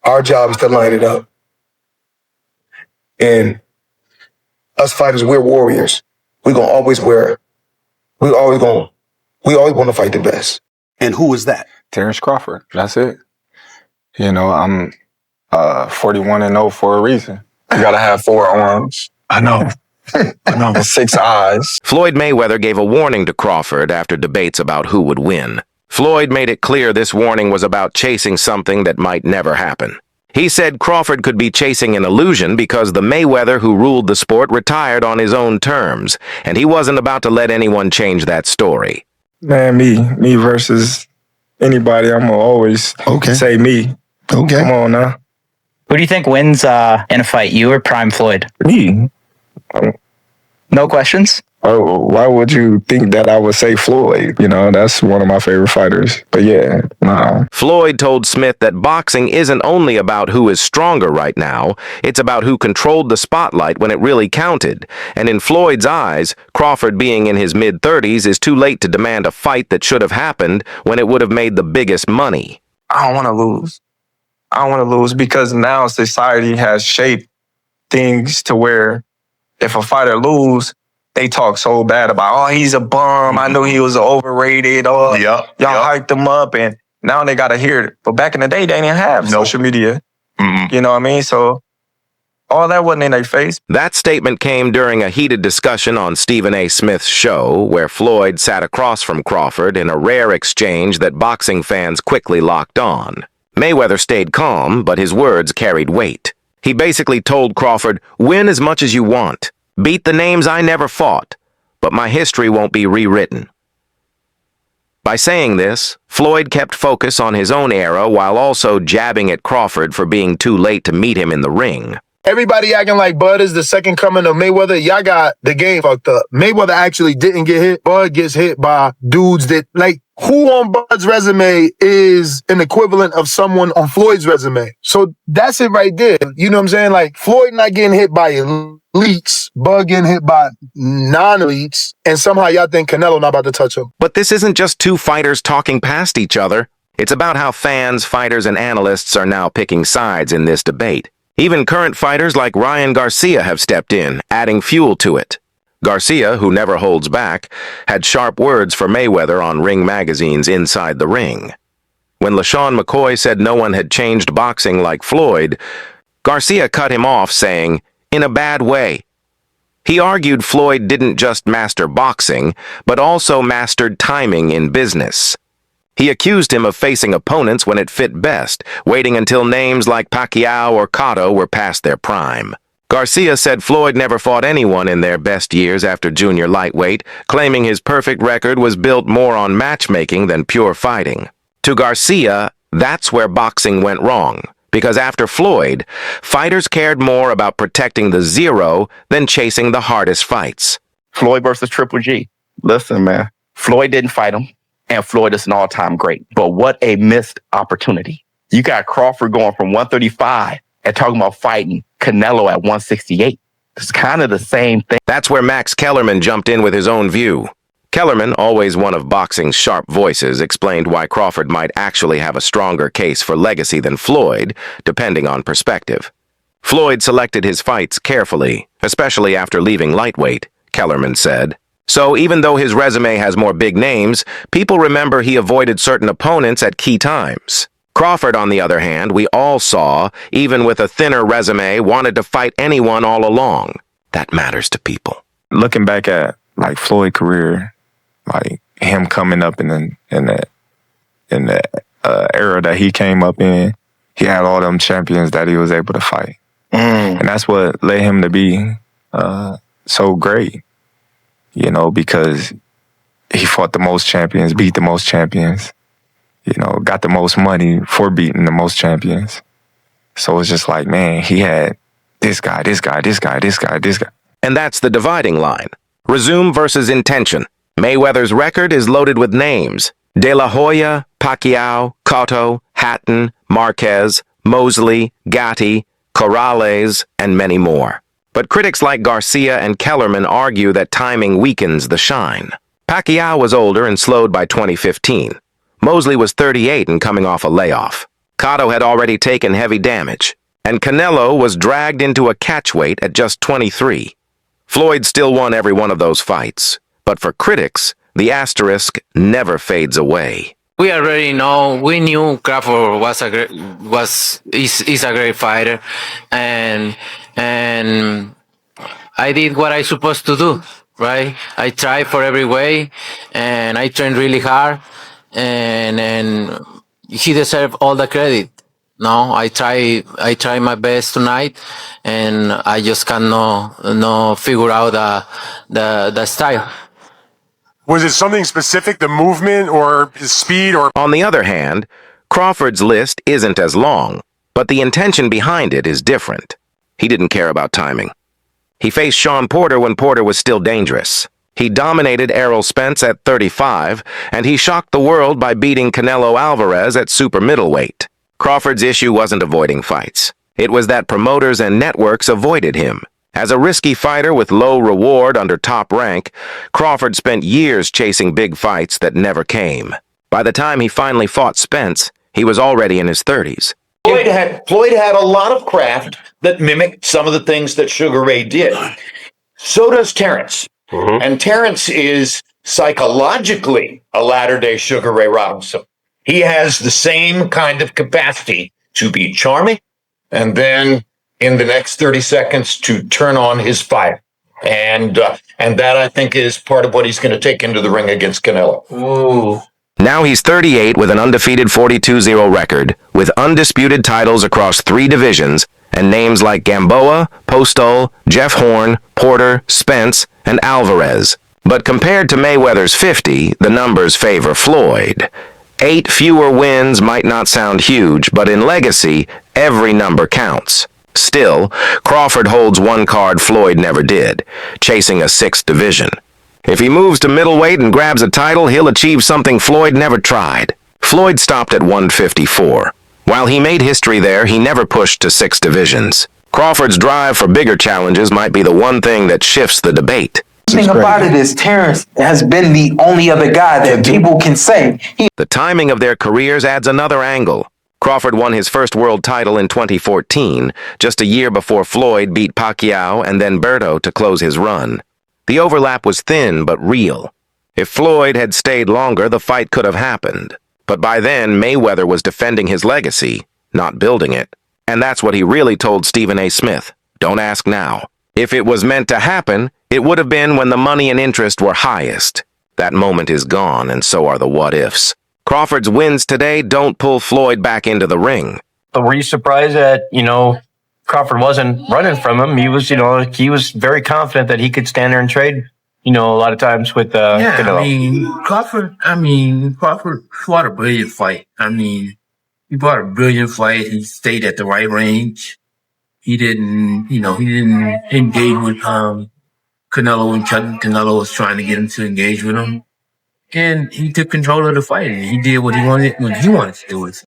Our job is to line it up. And us fighters, we're warriors. We always want to fight the best. And who is that? Terence Crawford. That's it. You know, I'm 41-0 for a reason. I gotta have 4 arms. I know. I know. 6 eyes. Floyd Mayweather gave a warning to Crawford after debates about who would win. Floyd made it clear this warning was about chasing something that might never happen. He said Crawford could be chasing an illusion because the Mayweather who ruled the sport retired on his own terms, and he wasn't about to let anyone change that story. Man, me versus anybody, I'm gonna always say me. Okay. Come on now. Who do you think wins in a fight, you or Prime Floyd? Me. No questions? Oh, why would you think that I would say Floyd? You know, that's one of my favorite fighters. But yeah, no. Floyd told Smith that boxing isn't only about who is stronger right now, it's about who controlled the spotlight when it really counted. And in Floyd's eyes, Crawford being in his mid-30s is too late to demand a fight that should have happened when it would have made the biggest money. I don't want to lose. I don't want to lose because now society has shaped things to where if a fighter lose, they talk so bad about, oh, he's a bum. I knew he was overrated. Oh, y'all hyped him up, and now they got to hear it. But back in the day, they didn't have social media. You know what I mean? So all that wasn't in their face. That statement came during a heated discussion on Stephen A. Smith's show, where Floyd sat across from Crawford in a rare exchange that boxing fans quickly locked on. Mayweather stayed calm, but his words carried weight. He basically told Crawford, win as much as you want. Beat the names I never fought, but my history won't be rewritten. By saying this, Floyd kept focus on his own era while also jabbing at Crawford for being too late to meet him in the ring. Everybody acting like Bud is the second coming of Mayweather. Y'all got the game fucked up. Mayweather actually didn't get hit. Bud gets hit by dudes that, like, who on Bud's resume is an equivalent of someone on Floyd's resume? So that's it right there. You know what I'm saying? Like, Floyd not getting hit by elites, Bud getting hit by non-elites, and somehow y'all think Canelo not about to touch him. But this isn't just two fighters talking past each other. It's about how fans, fighters, and analysts are now picking sides in this debate. Even current fighters like Ryan Garcia have stepped in, adding fuel to it. Garcia, who never holds back, had sharp words for Mayweather on Ring Magazine's Inside the Ring. When LaShawn McCoy said no one had changed boxing like Floyd, Garcia cut him off saying, in a bad way. He argued Floyd didn't just master boxing, but also mastered timing in business. He accused him of facing opponents when it fit best, waiting until names like Pacquiao or Cotto were past their prime. Garcia said Floyd never fought anyone in their best years after junior lightweight, claiming his perfect record was built more on matchmaking than pure fighting. To Garcia, that's where boxing went wrong, because after Floyd, fighters cared more about protecting the zero than chasing the hardest fights. Floyd versus Triple G. Listen, man, Floyd didn't fight him, and Floyd is an all-time great. But what a missed opportunity. You got Crawford going from 135 and talking about fighting Canelo at 168. It's kind of the same thing. That's where Max Kellerman jumped in with his own view. Kellerman, always one of boxing's sharp voices, explained why Crawford might actually have a stronger case for legacy than Floyd, depending on perspective. Floyd selected his fights carefully, especially after leaving lightweight, Kellerman said. So even though his resume has more big names, people remember he avoided certain opponents at key times. Crawford, on the other hand, we all saw, even with a thinner resume, wanted to fight anyone all along. That matters to people. Looking back at like Floyd's career, like him coming up in the era that he came up in, he had all them champions that he was able to fight, and that's what led him to be so great. You know, because he fought the most champions, beat the most champions. You know, got the most money for beating the most champions. So it's just like, man, he had this guy. And that's the dividing line. Resume versus intention. Mayweather's record is loaded with names. De La Hoya, Pacquiao, Cotto, Hatton, Marquez, Mosley, Gatti, Corrales, and many more. But critics like Garcia and Kellerman argue that timing weakens the shine. Pacquiao was older and slowed by 2015. Mosley was 38 and coming off a layoff. Cotto had already taken heavy damage, and Canelo was dragged into a catchweight at just 23. Floyd still won every one of those fights, but for critics, the asterisk never fades away. We already know. We knew Crawford is a great fighter, and I did what I supposed to do. Right, I tried for every way, and I trained really hard, and he deserved all the credit. No, I try my best tonight, and I just cannot figure out the style. Was it something specific, the movement or his speed or... On the other hand, Crawford's list isn't as long, but the intention behind it is different. He didn't care about timing. He faced Sean Porter when Porter was still dangerous. He dominated Errol Spence at 35, and he shocked the world by beating Canelo Alvarez at super middleweight. Crawford's issue wasn't avoiding fights. It was that promoters and networks avoided him. As a risky fighter with low reward under top rank, Crawford spent years chasing big fights that never came. By the time he finally fought Spence, he was already in his 30s. Floyd had a lot of craft that mimicked some of the things that Sugar Ray did. So does Terence. Mm-hmm. And Terence is psychologically a latter-day Sugar Ray Robinson. He has the same kind of capacity to be charming and then in the next 30 seconds to turn on his fire. And that, I think, is part of what he's going to take into the ring against Canelo. Ooh. Now he's 38 with an undefeated 42-0 record, with undisputed titles across 3 divisions, and names like Gamboa, Postol, Jeff Horn, Porter, Spence, and Alvarez. But compared to Mayweather's 50, the numbers favor Floyd. 8 fewer wins might not sound huge, but in legacy, every number counts. Still, Crawford holds one card Floyd never did, chasing a 6th division. If he moves to middleweight and grabs a title, he'll achieve something Floyd never tried. Floyd stopped at 154. While he made history there, he never pushed to 6 divisions. Crawford's drive for bigger challenges might be the one thing that shifts the debate. The thing about it is Terence has been the only other guy that people can say. The timing of their careers adds another angle. Crawford won his first world title in 2014, just a year before Floyd beat Pacquiao and then Berto to close his run. The overlap was thin but real. If Floyd had stayed longer, the fight could have happened. But by then, Mayweather was defending his legacy, not building it. And that's what he really told Stephen A. Smith. Don't ask now. If it was meant to happen, it would have been when the money and interest were highest. That moment is gone, and so are the what-ifs. Crawford's wins today don't pull Floyd back into the ring. But were you surprised that, Crawford wasn't running from him? He was very confident that he could stand there and trade, a lot of times with Canelo. Crawford fought a brilliant fight. He fought a brilliant fight. He stayed at the right range. He didn't engage with Canelo when Canelo was trying to get him to engage with him. And he took control of the fight, and he did what he wanted when he wanted to do it.